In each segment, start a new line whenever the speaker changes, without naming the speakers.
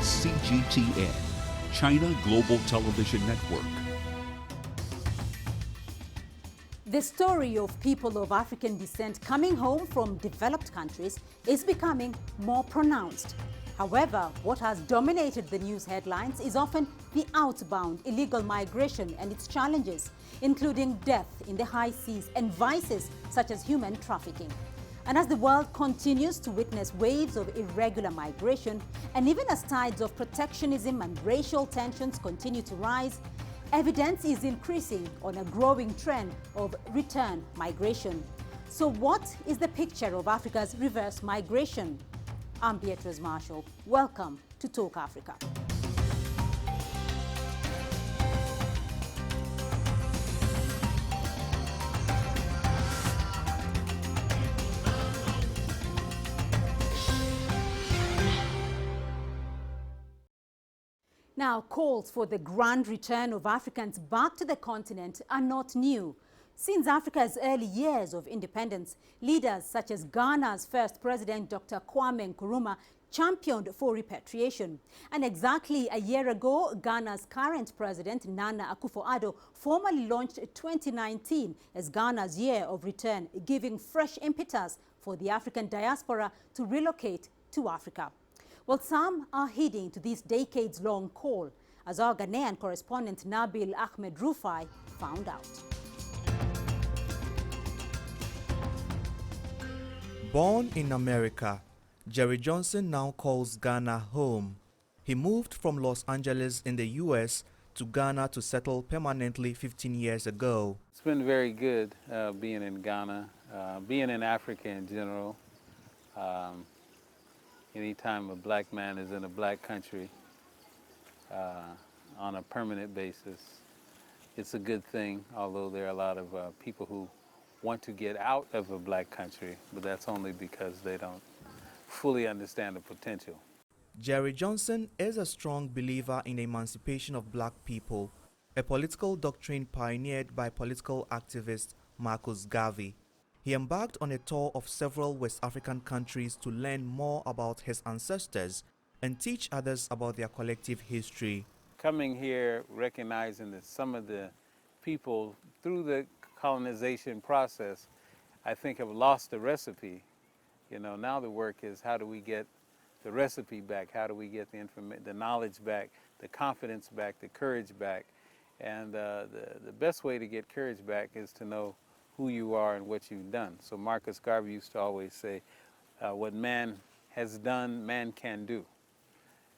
CGTN, China Global Television Network.
The story of people of African descent coming home from developed countries is becoming more pronounced. However, what has dominated the news headlines is often the outbound illegal migration and its challenges, including death in the high seas and vices such as human trafficking. And as the world continues to witness waves of irregular migration, and even as tides of protectionism and racial tensions continue to rise, evidence is increasing on a growing trend of return migration. So what is the picture of Africa's reverse migration? I'm Beatrice Marshall. Welcome to Talk Africa. Now, calls for the grand return of Africans back to the continent are not new. Since Africa's early years of independence, leaders such as Ghana's first president, Dr. Kwame Nkrumah, championed for repatriation. And exactly a year ago, Ghana's current president, Nana Akufo-Addo, formally launched 2019 as Ghana's year of return, giving fresh impetus for the African diaspora to relocate to Africa. Well, some are heeding to this decades-long call, as our Ghanaian correspondent Nabil Ahmed Rufai found out.
Born in America, Jerry Johnson now calls Ghana home. He moved from Los Angeles in the U.S. to Ghana to settle permanently 15 years ago.
It's been very good being in Ghana, being in Africa in general. Anytime a black man is in a black country on a permanent basis, it's a good thing, although there are a lot of people who want to get out of a black country, but that's only because they don't fully understand the potential.
Jerry Johnson is a strong believer in the emancipation of black people, a political doctrine pioneered by political activist Marcus Garvey. He embarked on a tour of several West African countries to learn more about his ancestors and teach others about their collective history.
Coming here, recognizing that some of the people through the colonization process, I think, have lost the recipe. You know, now the work is how do we get the recipe back? How do we get the knowledge back, the confidence back, the courage back? And the best way to get courage back is to know who you are and what you've done. So Marcus Garvey used to always say, what man has done, man can do.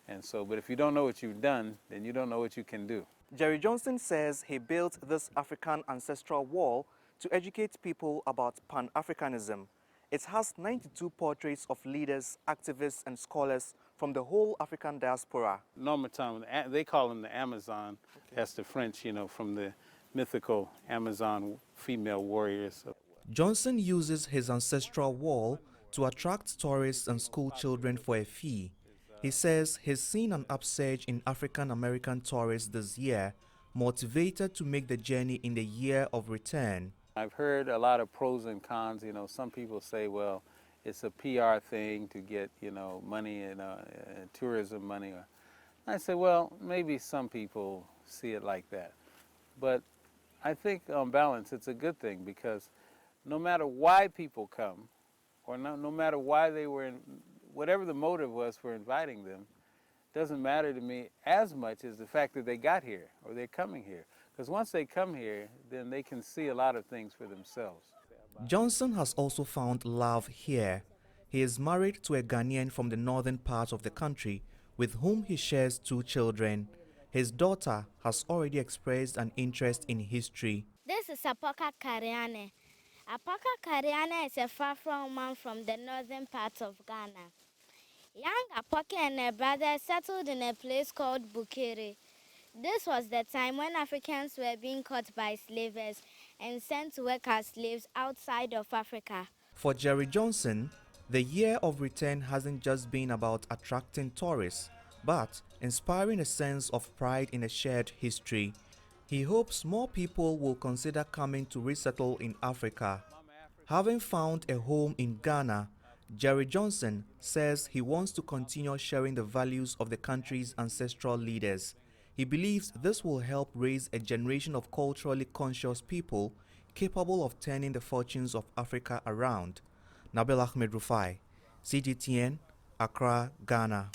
And so, but if you don't know what you've done, then you don't know what you can do.
Jerry Johnson says he built this African ancestral wall to educate people about Pan-Africanism. It has 92 portraits of leaders, activists, and scholars from the whole African diaspora.
Normal time, they call him the Amazon. Okay. That's the French, you know, from the mythical Amazon female warriors.
Johnson uses his ancestral wall to attract tourists and school children for a fee. He says he's seen an upsurge in African-American tourists this year, motivated to make the journey in the year of return.
I've heard a lot of pros and cons. You know, some people say, well, it's a PR thing to get, you know, money and tourism money. I say, well, maybe some people see it like that. But I think on balance, it's a good thing, because no matter why people come, or no matter why they were in, whatever the motive was for inviting them, doesn't matter to me as much as the fact that they got here or they're coming here. Because once they come here, then they can see a lot of things for themselves.
Johnson has also found love here. He is married to a Ghanaian from the northern part of the country with whom he shares 2 children. His daughter has already expressed an interest in history.
This is Apoka Kariane. Apoka Kariane is a far-flung man from the northern part of Ghana. Young Apoka and her brother settled in a place called Bukere. This was the time when Africans were being caught by slavers and sent to work as slaves outside of Africa.
For Jerry Johnson, the year of return hasn't just been about attracting tourists, but inspiring a sense of pride in a shared history. He hopes more people will consider coming to resettle in Africa. Having found a home in Ghana, Jerry Johnson says he wants to continue sharing the values of the country's ancestral leaders. He believes this will help raise a generation of culturally conscious people capable of turning the fortunes of Africa around. Nabil Ahmed Rufai, CGTN, Accra, Ghana.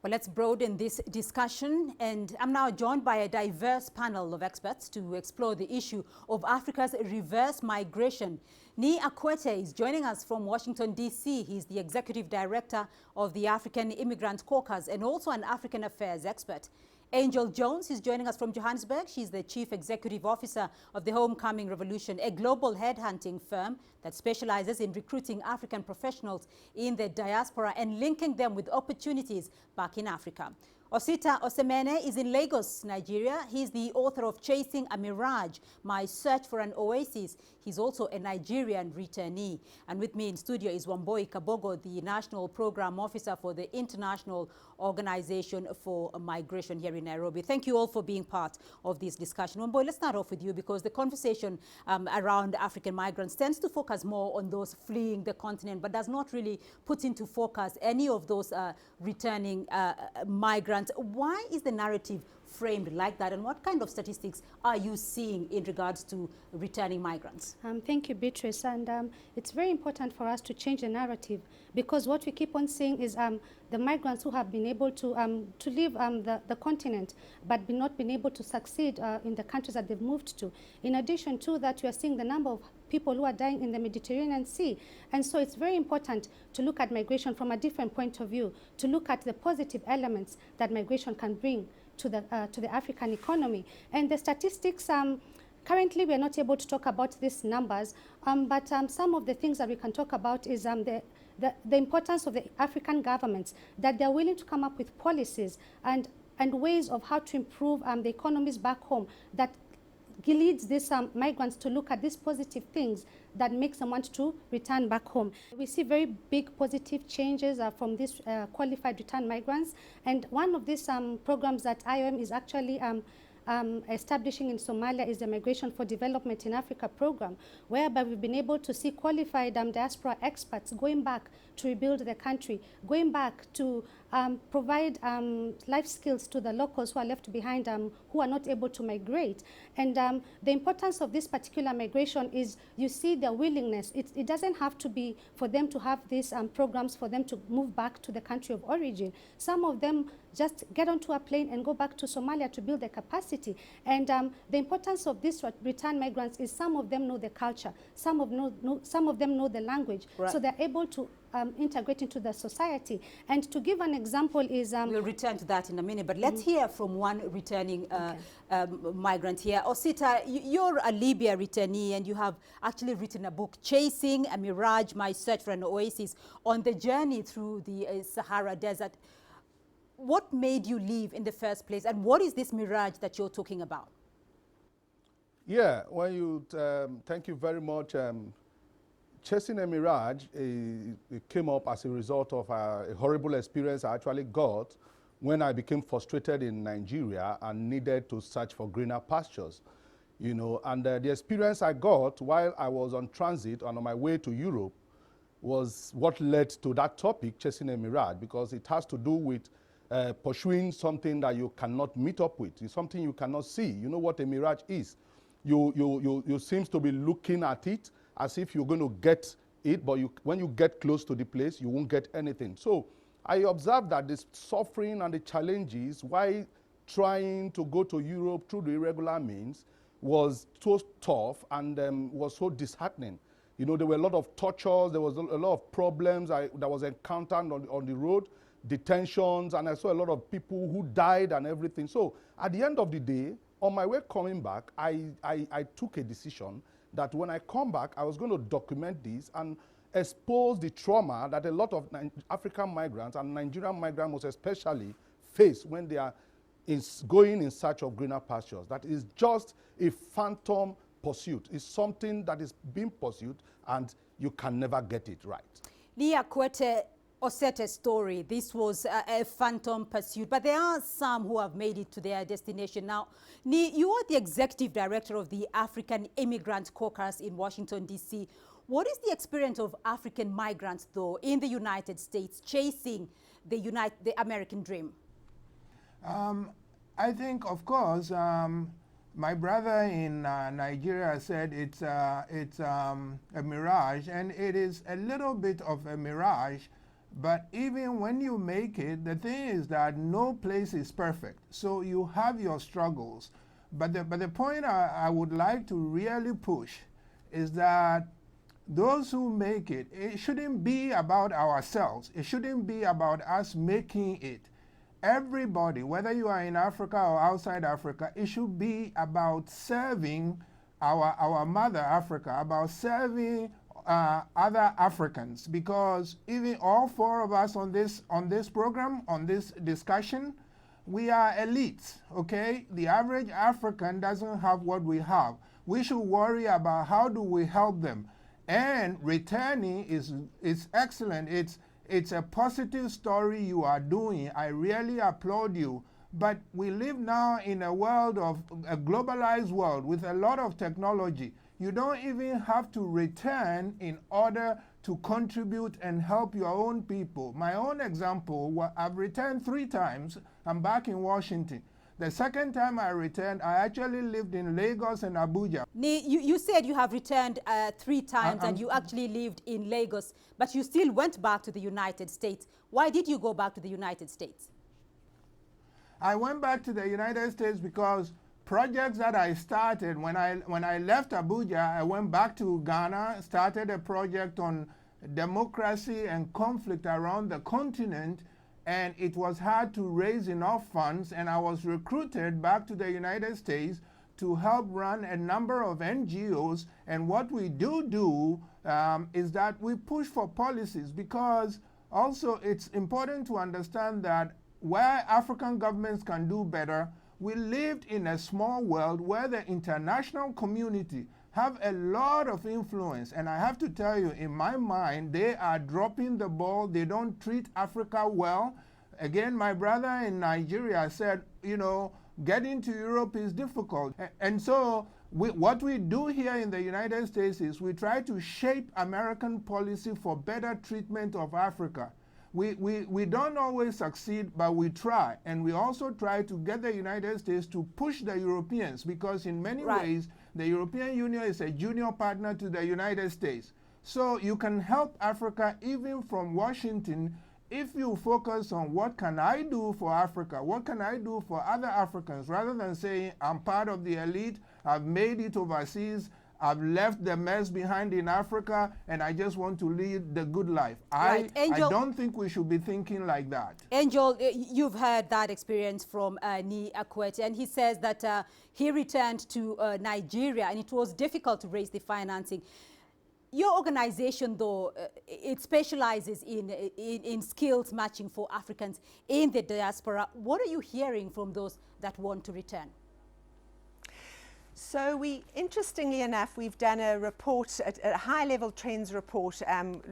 Well, let's broaden this discussion, and I'm now joined by a diverse panel of experts to explore the issue of Africa's reverse migration. Ni Akwete is joining us from Washington, D.C. He's the Executive Director of the African Immigrant Caucus and also an African Affairs expert. Angel Jones is joining us from Johannesburg. She's the Chief Executive Officer of the Homecoming Revolution, a global headhunting firm that specializes in recruiting African professionals in the diaspora and linking them with opportunities back in Africa. Osita Osemene is in Lagos, Nigeria. He's the author of Chasing a Mirage, My Search for an Oasis. He's also a Nigerian returnee. And with me in studio is Wamboi Kabogo, the National Program Officer for the International Organization for Migration here in Nairobi. Thank you all for being part of this discussion. Wamboi, let's start off with you because the conversation around African migrants tends to focus more on those fleeing the continent, but does not really put into focus any of those returning migrants. Why is the narrative framed like that, and what kind of statistics are you seeing in regards to returning migrants?
Thank you, Beatrice. And it's very important for us to change the narrative, because what we keep on seeing is the migrants who have been able to leave the continent but not been able to succeed in the countries that they've moved to. In addition to that, we are seeing the number of people who are dying in the Mediterranean Sea. And so it's very important to look at migration from a different point of view, to look at the positive elements that migration can bring to the African economy. And the statistics, currently we are not able to talk about these numbers, but some of the things that we can talk about is the importance of the African governments, that they're willing to come up with policies and ways of how to improve the economies back home that leads these migrants to look at these positive things that makes them want to return back home. We see very big positive changes from these qualified return migrants, and one of these programs that IOM is actually establishing in Somalia is the Migration for Development in Africa program, whereby we've been able to see qualified diaspora experts going back to rebuild the country, going back to provide life skills to the locals who are left behind, who are not able to migrate. And the importance of this particular migration is you see their willingness. It doesn't have to be for them to have these programs for them to move back to the country of origin. Some of them just get onto a plane and go back to Somalia to build their capacity. And the importance of these return migrants is some of them know the culture, some of them know the language, right. So they're able to integrate into the society. And to give an example is...
we'll return to that in a minute, but let's hear from one returning migrant here. Osita, you're a Libya returnee, and you have actually written a book, Chasing a Mirage, My Search for an Oasis, on the journey through the Sahara Desert. What made you leave in the first place, and what is this mirage that you're talking about?
Yeah, well, thank you very much. Chasing a Mirage it came up as a result of a horrible experience I actually got when I became frustrated in Nigeria and needed to search for greener pastures. You know, and the experience I got while I was on transit and on my way to Europe was what led to that topic, Chasing a Mirage, because it has to do with pursuing something that you cannot meet up with. It's something you cannot see. You know what a mirage is. You seem to be looking at it as if you're going to get it, but when you get close to the place, you won't get anything. So I observed that the suffering and the challenges while trying to go to Europe through the irregular means was so tough and was so disheartening. You know, there were a lot of tortures, there was a lot of problems that was encountered on the road, detentions, and I saw a lot of people who died and everything. So at the end of the day, on my way coming back, I took a decision that when I come back, I was going to document this and expose the trauma that a lot of African migrants and Nigerian migrants most especially face when they are going in search of greener pastures. That is just a phantom pursuit. It's something that is being pursued and you can never get it right.
Lia Kwete, or set a story. This was a phantom pursuit, but there are some who have made it to their destination. Now, you are the executive director of the African Immigrant Caucus in Washington, D.C. What is the experience of African migrants, though, in the United States chasing the American dream?
I think, of course, my brother in Nigeria said it's a mirage, and it is a little bit of a mirage. But even when you make it, the thing is that no place is perfect. So you have your struggles. But the point I would like to really push is that those who make it, it shouldn't be about ourselves. It shouldn't be about us making it. Everybody, whether you are in Africa or outside Africa, it should be about serving our mother Africa, about serving other Africans, because even all four of us on this program, on this discussion, we are elites, okay? The average African doesn't have what we have. We should worry about how do we help them. And returning is excellent. It's a positive story you are doing. I really applaud you. But we live now in a world of a globalized world with a lot of technology. You don't even have to return in order to contribute and help your own people. My own example, I've returned 3 times. I'm back in Washington. The second time I returned, I actually lived in Lagos and Abuja.
You said you have returned 3 times and you actually lived in Lagos, but you still went back to the United States. Why did you go back to the United States?
I went back to the United States because projects that I started, when I left Abuja, I went back to Ghana, started a project on democracy and conflict around the continent, and it was hard to raise enough funds, and I was recruited back to the United States to help run a number of NGOs. And what we do is that we push for policies, because also it's important to understand that where African governments can do better, we lived in a small world where the international community have a lot of influence. And I have to tell you, in my mind, they are dropping the ball. They don't treat Africa well. Again, my brother in Nigeria said, you know, getting to Europe is difficult. And so what we do here in the United States is we try to shape American policy for better treatment of Africa. We don't always succeed, but we try. And we also try to get the United States to push the Europeans, because in many ways, the European Union is a junior partner to the United States. So you can help Africa even from Washington if you focus on what can I do for Africa, what can I do for other Africans, rather than saying I'm part of the elite, I've made it overseas, I've left the mess behind in Africa, and I just want to lead the good life. I don't think we should be thinking like that.
Angel, you've heard that experience from Ni Akwete, and he says that he returned to Nigeria and it was difficult to raise the financing. Your organization, though, it specializes in skills matching for Africans in the diaspora. What are you hearing from those that want to return?
So interestingly enough, we've done a report, a high-level trends report,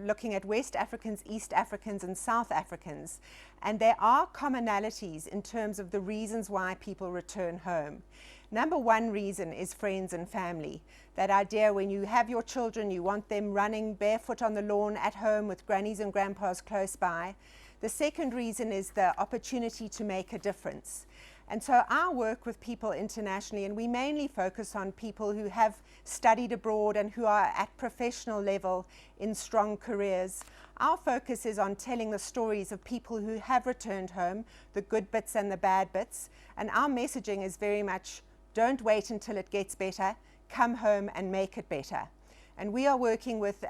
looking at West Africans, East Africans, and South Africans. And there are commonalities in terms of the reasons why people return home. Number one reason is friends and family. That idea when you have your children, you want them running barefoot on the lawn at home with grannies and grandpas close by. The second reason is the opportunity to make a difference. And so our work with people internationally, and we mainly focus on people who have studied abroad and who are at professional level in strong careers. Our focus is on telling the stories of people who have returned home, the good bits and the bad bits. And our messaging is very much, don't wait until it gets better, come home and make it better. And we are working with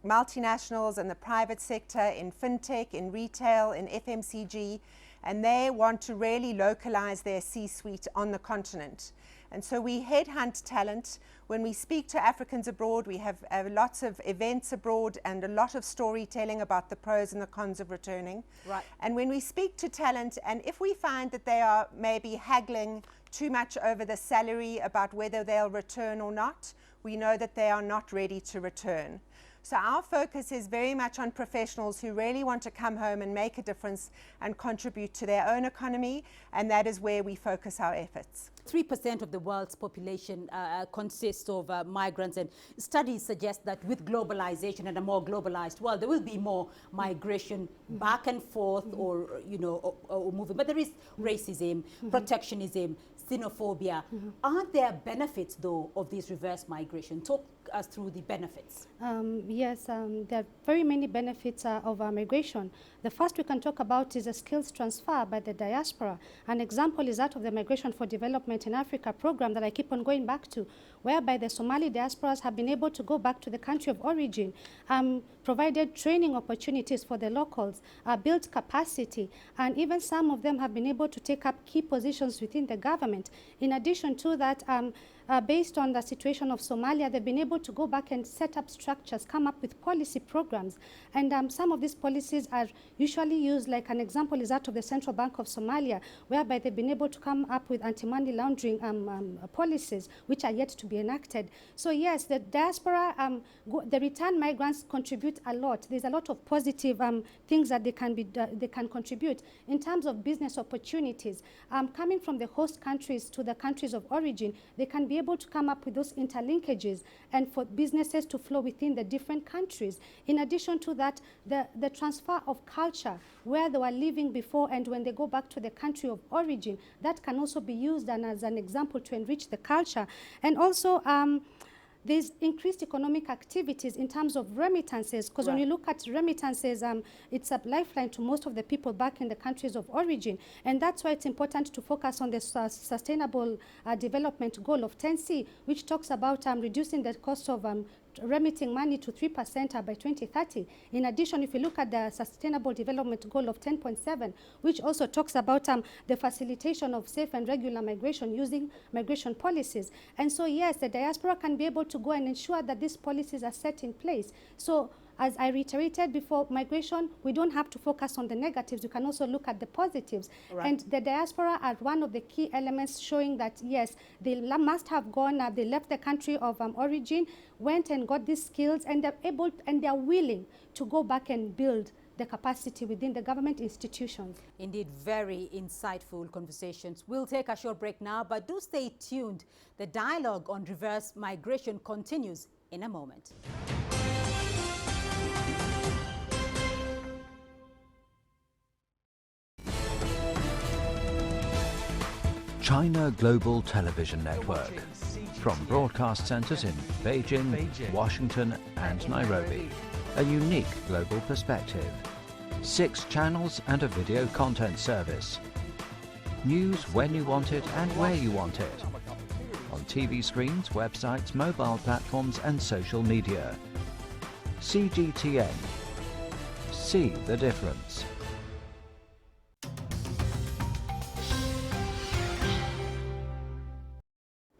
multinationals in the private sector, in fintech, in retail, in FMCG, and they want to really localize their C-suite on the continent. And so we headhunt talent. When we speak to Africans abroad, we have lots of events abroad and a lot of storytelling about the pros and the cons of returning.
Right.
And when we speak to talent, and if we find that they are maybe haggling too much over the salary about whether they'll return or not, we know that they are not ready to return. So our focus is very much on professionals who really want to come home and make a difference and contribute to their own economy, and that is where we focus our efforts.
3% of the world's population consists of migrants, and studies suggest that with globalization and a more globalized world, there will be more migration back and forth, or or moving. But there is racism, protectionism, xenophobia. Are there benefits, though, of this reverse migration? Talk us through the benefits.
Yes, there are very many benefits of migration. The first we can talk about is a skills transfer by the diaspora. An example is that of the Migration for Development in Africa program that I keep on going back to, whereby the Somali diasporas have been able to go back to the country of origin, provided training opportunities for the locals, built capacity, and even some of them have been able to take up key positions within the government. In addition to that, based on the situation of Somalia, they've been able to go back and set up structures, come up with policy programs. And some of these policies are usually used, like an example is that of the Central Bank of Somalia, whereby they've been able to come up with anti-money laundering policies, which are yet to be enacted. So yes, the diaspora, the return migrants contribute a lot. There's a lot of positive things that they can contribute in terms of business opportunities. Coming from the host countries to the countries of origin, they can be able to come up with those interlinkages and for businesses to flow within the different countries. In addition to that, the transfer of culture, where they were living before and when they go back to the country of origin, that can also be used as an example to enrich the culture. And also, there's increased economic activities in terms of remittances, because when you look at remittances, it's a lifeline to most of the people back in the countries of origin. And that's why it's important to focus on the Sustainable Development Goal of 10C, which talks about reducing the cost of remitting money to 3% by 2030. In addition, if you look at the Sustainable Development Goal of 10.7, which also talks about the facilitation of safe and regular migration using migration policies. And so, yes, the diaspora can be able to go and ensure that these policies are set in place. So, as I reiterated before, migration, we don't have to focus on the negatives. We can also look at the positives. Right. And the diaspora are one of the key elements showing that, yes, they must have gone, they left the country of origin, went and got these skills, and they're able and they're willing to go back and build the capacity within the government institutions.
Indeed, very insightful conversations. We'll take a short break now, but do stay tuned. The dialogue on reverse migration continues in a moment.
China Global Television Network. From broadcast centers in Beijing, Washington, and Nairobi. A unique global perspective. 6 channels and a video content service. News when you want it and where you want it. On TV screens, websites, mobile platforms, and social media. CGTN. See the difference.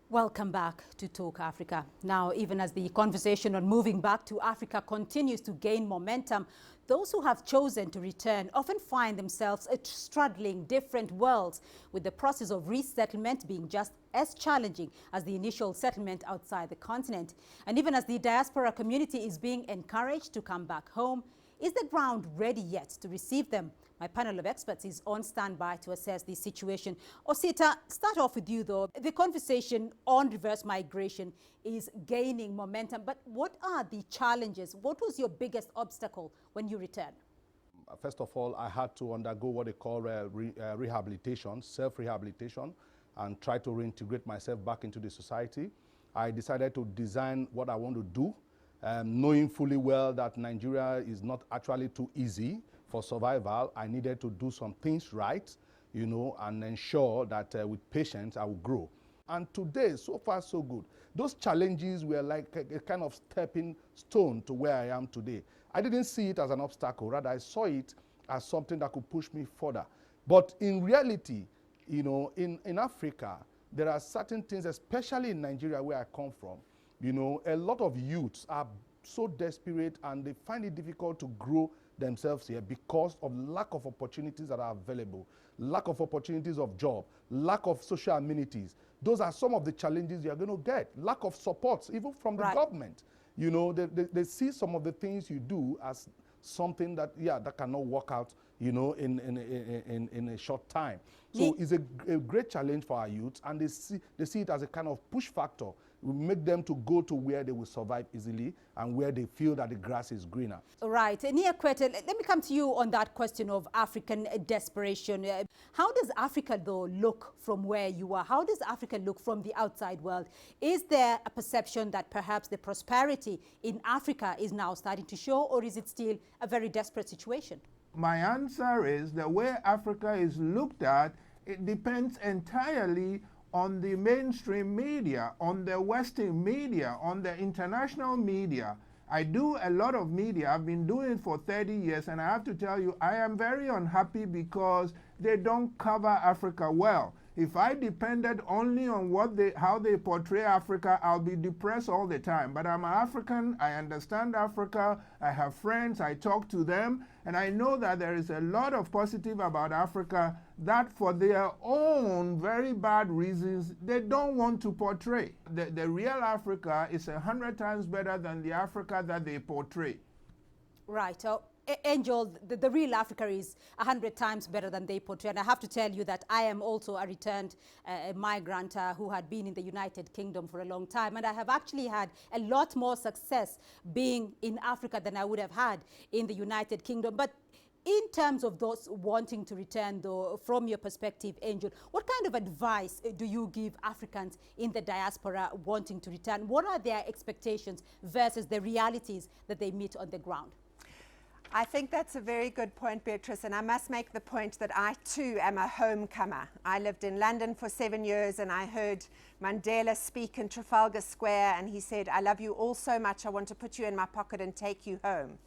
Welcome back to Talk Africa. Now, even as the conversation on moving back to Africa continues to gain momentum, those who have chosen to return often find themselves straddling different worlds, with the process of resettlement being just as challenging as the initial settlement outside the continent. And even as the diaspora community is being encouraged to come back home, is the ground ready yet to receive them? My panel of experts is on standby to assess the situation. Osita, start off with you, though. The conversation on reverse migration is gaining momentum, but what are the challenges? What was your biggest obstacle when you returned?
First of all, I had to undergo what they call rehabilitation, self-rehabilitation, and try to reintegrate myself back into the society. I decided to design what I want to do, knowing fully well that Nigeria is not actually too easy for survival. I needed to do some things right, you know, and ensure that with patience I will grow. And today, so far so good. Those challenges were like a kind of stepping stone to where I am today. I didn't see it as an obstacle, rather I saw it as something that could push me further. But in reality, you know, in Africa, there are certain things, especially in Nigeria where I come from, you know, a lot of youths are so desperate and they find it difficult to grow themselves here because of lack of opportunities that are available, lack of opportunities of job, lack of social amenities. Those are some of the challenges you're going to get. Lack of support, even from the government. You know, they see some of the things you do as something that, yeah, that cannot work out, you know, in a short time. So it's a great challenge for our youth, and they see it as a kind of push factor. We make them to go to where they will survive easily and where they feel that the grass is greener.
Right. Niakwete, let me come to you on that question of African desperation. How does Africa, though, look from where you are? How does Africa look from the outside world? Is there a perception that perhaps the prosperity in Africa is now starting to show, or is it still a very desperate situation?
My answer is the way Africa is looked at, it depends entirely on the mainstream media, on the Western media, on the international media. I do a lot of media. I've been doing it for 30 years, and I have to tell you, I am very unhappy because they don't cover Africa well. If I depended only on how they portray Africa, I'll be depressed all the time. But I'm African, I understand Africa, I have friends, I talk to them, and I know that there is a lot of positive about Africa that for their own very bad reasons, they don't want to portray. The real Africa is 100 times better than the Africa that they portray.
Right. Angel, the real Africa is 100 times better than they portray. And I have to tell you that I am also a returned migrant who had been in the United Kingdom for a long time. And I have actually had a lot more success being in Africa than I would have had in the United Kingdom. But in terms of those wanting to return, though, from your perspective, Angel, what kind of advice do you give Africans in the diaspora wanting to return? What are their expectations versus the realities that they meet on the ground?
I think that's a very good point, Beatrice, and I must make the point that I too am a homecomer. I lived in London for 7 years, and I heard Mandela speak in Trafalgar Square, and he said, "I love you all so much, I want to put you in my pocket and take you home."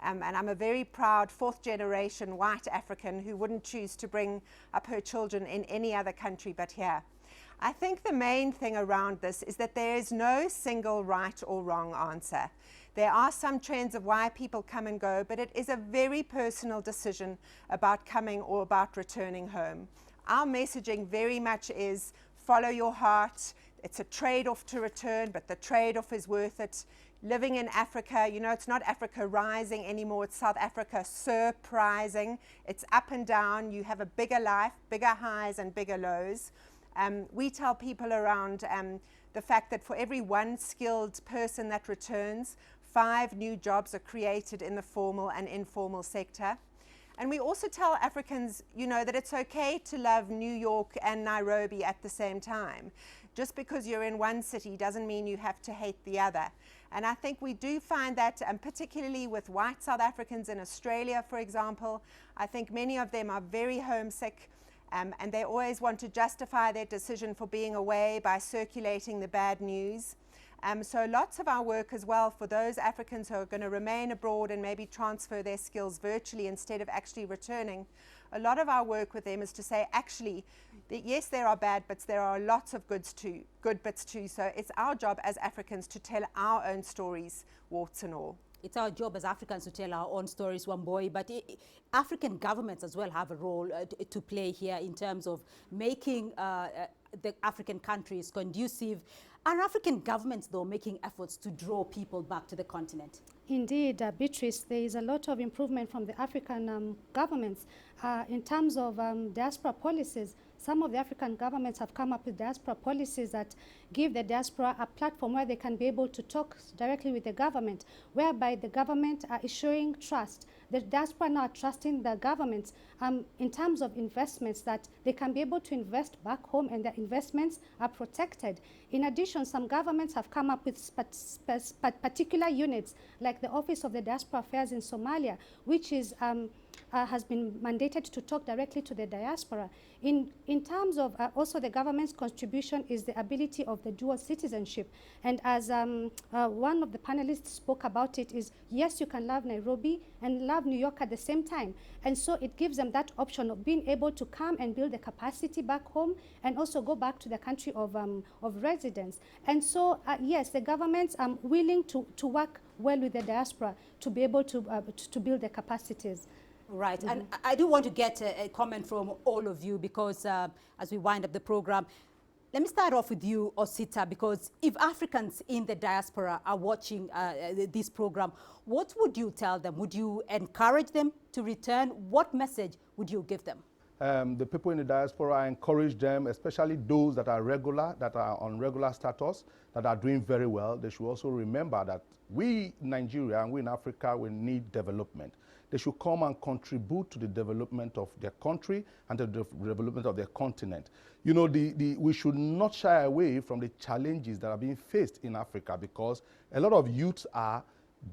And I'm a very proud fourth generation white African who wouldn't choose to bring up her children in any other country but here. I think the main thing around this is that there is no single right or wrong answer. There are some trends of why people come and go, but it is a very personal decision about coming or about returning home. Our messaging very much is follow your heart. It's a trade-off to return, but the trade-off is worth it. Living in Africa, you know, it's not Africa rising anymore, it's South Africa surprising. It's up and down. You have a bigger life, bigger highs and bigger lows. We tell people around the fact that for every one skilled person that returns, 5 new jobs are created in the formal and informal sector. And we also tell Africans, you know, that it's okay to love New York and Nairobi at the same time. Just because you're in one city doesn't mean you have to hate the other. And I think we do find that, particularly with white South Africans in Australia, for example, I think many of them are very homesick. And they always want to justify their decision for being away by circulating the bad news. So lots of our work as well for those Africans who are going to remain abroad and maybe transfer their skills virtually instead of actually returning. A lot of our work with them is to say, actually, that yes, there are bad bits, there are lots of good bits too. So it's our job as Africans to tell our own stories, warts and all.
It's our job as Africans to tell our own stories, Wamboi, but African governments as well have a role to play here in terms of making the African countries conducive. Are African governments, though, making efforts to draw people back to the continent?
Indeed, Beatrice, there is a lot of improvement from the African governments in terms of diaspora policies. Some of the African governments have come up with diaspora policies that give the diaspora a platform where they can be able to talk directly with the government, whereby the government is showing trust. The diaspora now are trusting the governments in terms of investments, that they can be able to invest back home and their investments are protected. In addition, some governments have come up with particular units, like the Office of the Diaspora Affairs in Somalia, which is has been mandated to talk directly to the diaspora. In terms of also the government's contribution is the ability of the dual citizenship. And as one of the panelists spoke about it, is yes, you can love Nairobi and love New York at the same time. And so it gives them that option of being able to come and build the capacity back home and also go back to the country of residence. And so, yes, the governments are willing to work well with the diaspora to be able to build the capacities.
Right, and I do want to get a comment from all of you because as we wind up the program, Let me start off with you, Osita, because if Africans in the diaspora are watching this program, what would you tell them? Would you encourage them to return? What message would you give them?
The people in the diaspora, I encourage them, especially those that are regular, that are on regular status, that are doing very well. They should also remember that we in Nigeria and we in Africa, we need development. They should come and contribute to the development of their country and to the development of their continent. You know, we should not shy away from the challenges that are being faced in Africa, because a lot of youths are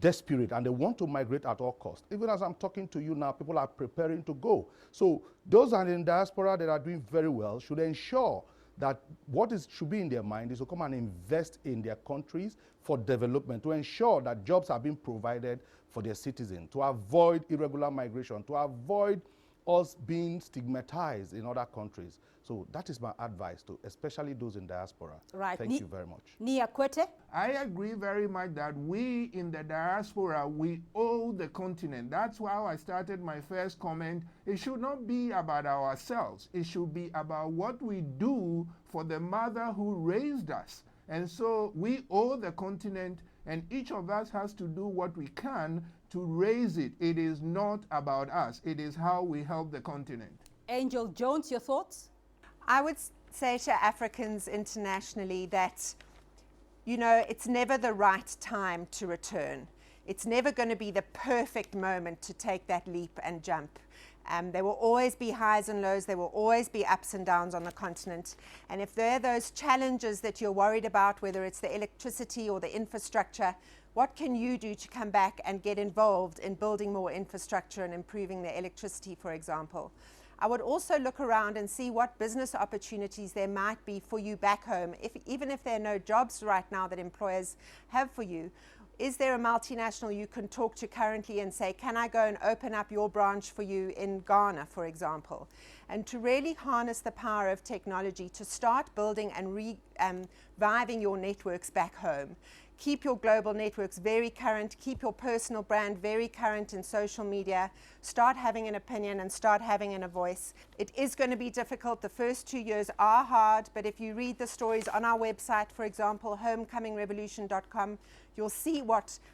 desperate and they want to migrate at all costs. Even as I'm talking to you now, people are preparing to go. So those are in diaspora that are doing very well should ensure that what should be in their mind is to come and invest in their countries for development, to ensure that jobs are being provided for their citizens, to avoid irregular migration, to avoid us being stigmatized in other countries. So that is my advice to especially those in diaspora.
Right.
Thank you very much.
Nia Kwete?
I agree very much that we in the diaspora, we owe the continent. That's why I started my first comment. It should not be about ourselves. It should be about what we do for the mother who raised us. And so we owe the continent, and each of us has to do what we can to raise it. It is not about us. It is how we help the continent.
Angel Jones, your thoughts?
I would say to Africans internationally that, you know, it's never the right time to return. It's never going to be the perfect moment to take that leap and jump. There will always be highs and lows. There will always be ups and downs on the continent. And if there are those challenges that you're worried about, whether it's the electricity or the infrastructure, what can you do to come back and get involved in building more infrastructure and improving the electricity, for example? I would also look around and see what business opportunities there might be for you back home, even if there are no jobs right now that employers have for you. Is there a multinational you can talk to currently and say, can I go and open up your branch for you in Ghana, for example? And to really harness the power of technology to start building and reviving your networks back home. Keep your global networks very current, keep your personal brand very current in social media, start having an opinion and start having a voice. It is going to be difficult. The first 2 years are hard, but if you read the stories on our website, for example, homecomingrevolution.com, you'll see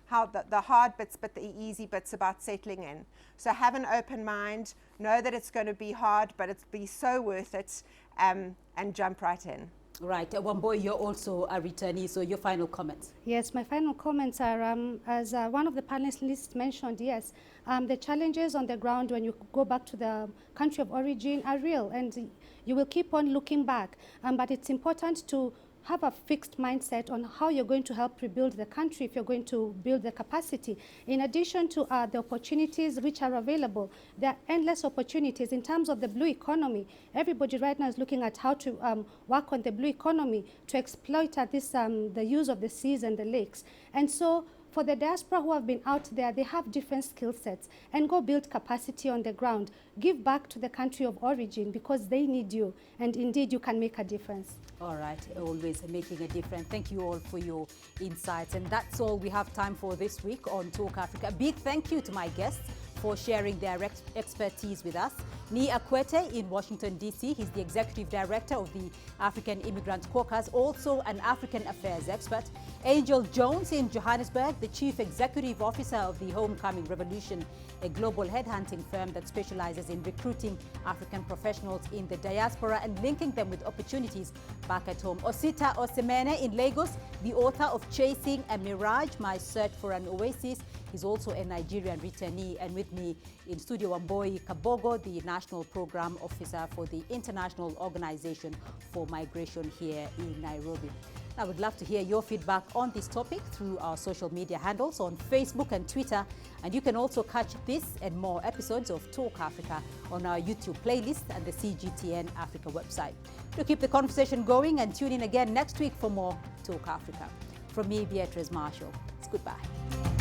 how the hard bits but the easy bits about settling in. So have an open mind, know that it's going to be hard, but it'll be so worth it, and jump right in.
Right. Wamboy, you're also a returnee, so your final comments.
Yes, my final comments are, as one of the panelists mentioned, yes, the challenges on the ground when you go back to the country of origin are real, and you will keep on looking back. But it's important to have a fixed mindset on how you're going to help rebuild the country if you're going to build the capacity. In addition to the opportunities which are available, there are endless opportunities in terms of the blue economy. Everybody right now is looking at how to work on the blue economy to exploit the use of the seas and the lakes. And so for the diaspora who have been out there, they have different skill sets, and go build capacity on the ground. Give back to the country of origin because they need you, and indeed you can make a difference.
All right, always making a difference. Thank you all for your insights. And that's all we have time for this week on Talk Africa. A big thank you to my guests for sharing their expertise with us. Nia Kwete in Washington, D.C. He's the Executive Director of the African Immigrant Caucus, also an African Affairs expert. Angel Jones in Johannesburg, the Chief Executive Officer of the Homecoming Revolution, a global headhunting firm that specializes in recruiting African professionals in the diaspora and linking them with opportunities back at home. Osita Osemene in Lagos, the author of Chasing a Mirage, My Search for an Oasis. He's also a Nigerian returnee. And with me in studio, Wamboy Kabogo, the National Program Officer for the International Organization for Migration here in Nairobi. I would love to hear your feedback on this topic through our social media handles on Facebook and Twitter. And you can also catch this and more episodes of Talk Africa on our YouTube playlist and the CGTN Africa website. To keep the conversation going and tune in again next week for more Talk Africa. From me, Beatrice Marshall. It's goodbye.